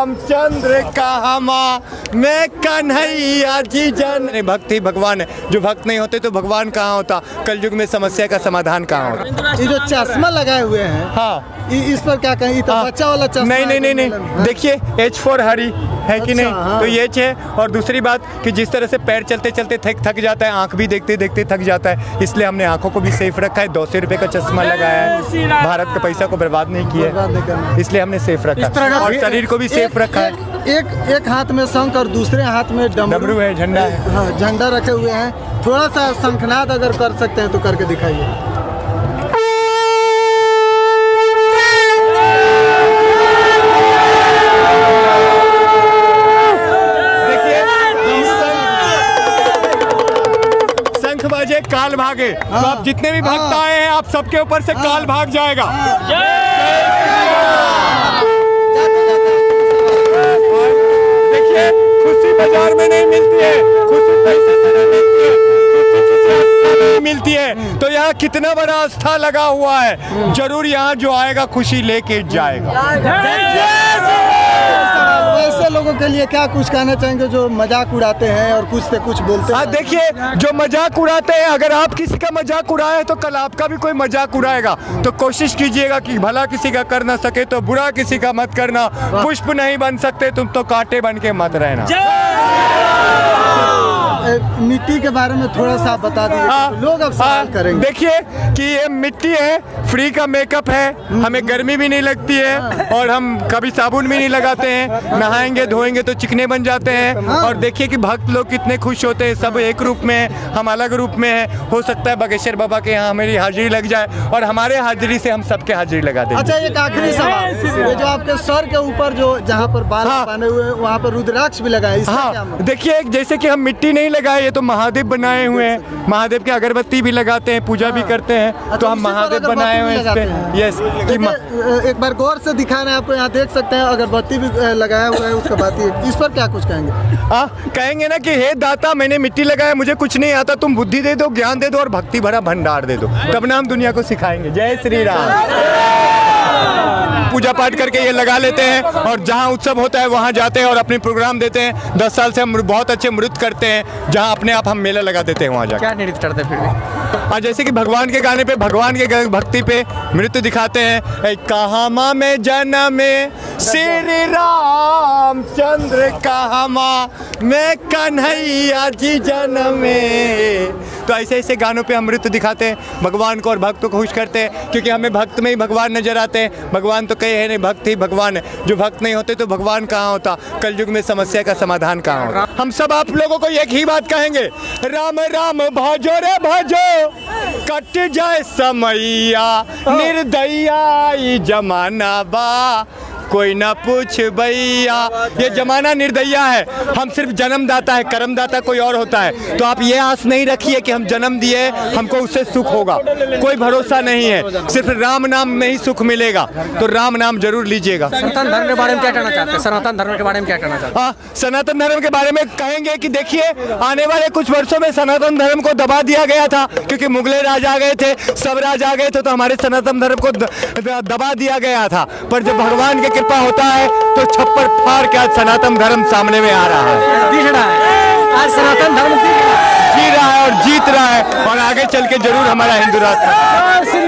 रामचंद्र कहाँ माँ मैं कन्हैया जी जन। भक्ति भगवान है, जो भक्त नहीं होते तो भगवान कहाँ होता, कलयुग में समस्या का समाधान कहाँ होता। ये जो चश्मा लगाए हुए हैं, हाँ इस पर क्या कहें? तो बच्चा वाला चश्मा नहीं, देखिए H for हरी है कि नहीं, हाँ। तो ये है। और दूसरी बात कि जिस तरह से पैर चलते चलते थक जाता है, आंख भी देखते देखते थक जाता है, इसलिए हमने आंखों को भी सेफ रखा है। 200 रुपये का चश्मा लगाया है, भारत का पैसा को बर्बाद नहीं किया है, इसलिए हमने सेफ रखा है और शरीर को भी सेफ रखा है। एक हाथ में शंख और दूसरे हाथ में डमरू है, झंडा है। हाँ, झंडा रखे हुए हैं। थोड़ा सा शंखनाद अगर कर सकते हैं तो करके दिखाइए। बाजे काल भागे, तो आप जितने भी भक्त आए हैं आप सबके ऊपर से काल भाग जाएगा। देखिए खुशी बाजार में नहीं मिलती है, खुशी पैसे से नहीं मिलती है, खुशी किसी आस्था में नहीं मिलती है। तो यहाँ कितना बड़ा आस्था लगा हुआ है, जरूर यहाँ जो आएगा खुशी लेके जाएगा। ऐसे लोगों के लिए क्या कुछ कहना चाहेंगे जो मजाक उड़ाते हैं और कुछ से कुछ बोलते हैं? देखिए जो मजाक उड़ाते हैं, अगर आप किसी का मजाक उड़ाए तो कल आपका भी कोई मजाक उड़ाएगा, तो कोशिश कीजिएगा कि भला किसी का कर ना सके तो बुरा किसी का मत करना। पुष्प नहीं बन सकते तुम तो कांटे बन के मत रहना। मिट्टी के बारे में थोड़ा सा बता दीजिए, लोग अब सवाल करेंगे। देखिए कि ये मिट्टी है, फ्री का मेकअप है, हमें गर्मी भी नहीं लगती है और हम कभी साबुन भी नहीं लगाते हैं, नहाएंगे धोएंगे तो चिकने बन जाते हैं। और देखिए कि भक्त लोग कितने खुश होते हैं, सब एक रूप में, हम अलग रूप में हैं। हो सकता है बागेश्वर बाबा के यहाँ हमारी हाजिरी लग जाए और हमारे हाजिरी से हम सबके हाजिरी लगा दें। अच्छा, एक आखिरी सवाल, ये जो आपके सर के ऊपर जो जहाँ पर बाल बने हुए वहाँ पर रुद्राक्ष भी लगाए, देखिए जैसे कि हम मिट्टी नहीं लगाए, ये तो महादेव बनाए हुए हैं, महादेव के अगरबत्ती भी लगाते हैं, पूजा भी करते हैं, तो हम महादेव बनाए हुए हैं इस पे। यस, एक बार गौर से दिखा रहे हैं आपको, यहाँ देख सकते हैं अगरबत्ती भी लगाया हुआ है उसका बात ही। इस पर क्या कुछ कहेंगे? कहेंगे ना कि हे दाता मैंने मिट्टी लगाया, मुझे कुछ नहीं आता, तुम बुद्धि दे दो, ज्ञान दे दो और भक्ति भरा भंडार दे दो, तब ना हम दुनिया को सिखाएंगे। जय श्री राम। पूजा पाठ करके ये लगा लेते हैं और जहाँ उत्सव होता है वहाँ जाते हैं और अपने प्रोग्राम देते हैं। 10 साल से हम बहुत अच्छे नृत्य करते हैं, जहाँ अपने आप हम मेला लगा देते हैं वहाँ जाकर। क्या नृत्य करते हैं फिर भी? और जैसे कि भगवान के गाने पे, भगवान के भक्ति पे नृत्य दिखाते हैं। कहाँ माँ में जन्मे श्री रामचंद्र कहाँ माँ मैं कन्हैया जी जन्मे। तो ऐसे ऐसे गानों पे हम नृत्य दिखाते हैं, भगवान को और भक्तों को खुश करते हैं, क्योंकि हमें भक्त में ही भगवान नजर आते हैं। भगवान तो कहे है नहीं, भक्त ही भगवान है, जो भक्त नहीं होते तो भगवान कहाँ होता, कलयुग में समस्या का समाधान कहाँ होता। हम सब आप लोगों को एक ही बात कहेंगे, राम राम भजो रे भजो, कट जाए समैया, निर्दया जमाना बा, कोई ना पूछ भैया। ये जमाना निर्दया है, हम सिर्फ जन्मदाता है, कर्मदाता कोई और होता है। तो आप ये आस नहीं रखिए कि हम जन्म दिए हमको उससे सुख होगा, कोई भरोसा नहीं है। सिर्फ राम नाम में ही सुख मिलेगा, तो राम नाम जरूर लीजिएगा। सनातन धर्म के बारे में क्या कहना चाहते हैं? सनातन धर्म के बारे में क्या कहना चाहते हैं? सनातन धर्म के बारे में कहेंगे कि देखिए आने वाले कुछ वर्षों में सनातन धर्म को दबा दिया गया था, क्योंकि मुगले राज आ गए थे, सब राज आ गए थे, तो हमारे सनातन धर्म को दबा दिया गया था। पर जब भगवान के कृपा होता है तो छप्पर फाड़ के आज सनातन धर्म सामने में आ रहा है, दिख रहा है। आज सनातन धर्म जी रहा है और जीत रहा है, और आगे चल के जरूर हमारा हिंदू राष्ट्र